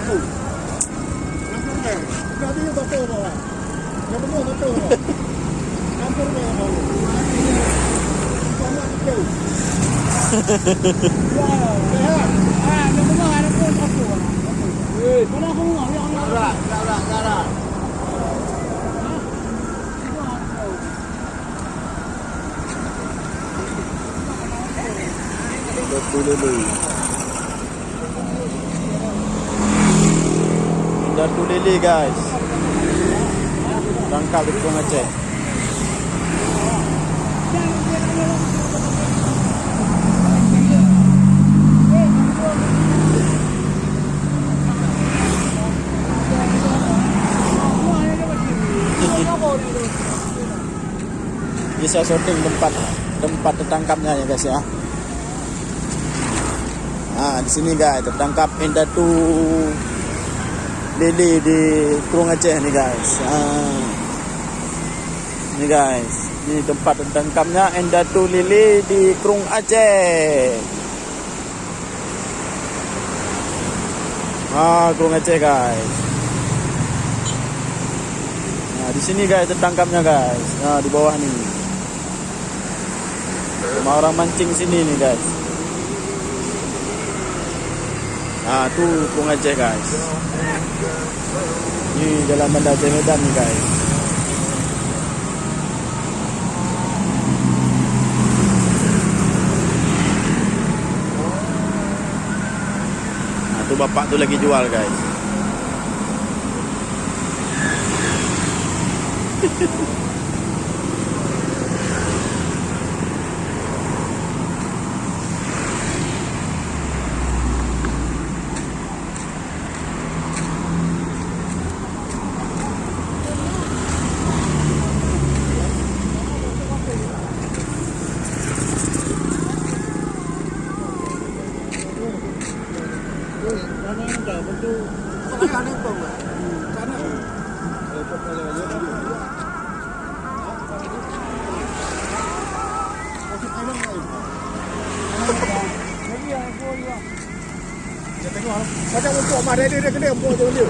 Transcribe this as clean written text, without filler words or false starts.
aku. Langsung kan. Tadi you betul bawa. Yang betul betul. Campur bawa bawa. Banyak betul. Wow, sehat. Yang betul ada pun aku. Mana aku ngah yang Zara. Datu lele guys. Tangkap di Kurung Aceh. Bisa sorting tempat tertangkapnya ya guys ya. Di sini guys tertangkap Datu lele di Kurung Aceh nih guys. Ini guys, ini tempat tertangkapnya Datu lele di Kurung Aceh. Kurung Aceh guys. Di sini guys tertangkapnya guys. Di bawah nih. Rumah orang mancing sini nih guys. Tu Kurung Aceh guys. Ini Jalan Banda Aceh Medan nih guys. Tu bapak tu lagi jual guys. Macam untuk mak dia kena buat je dia.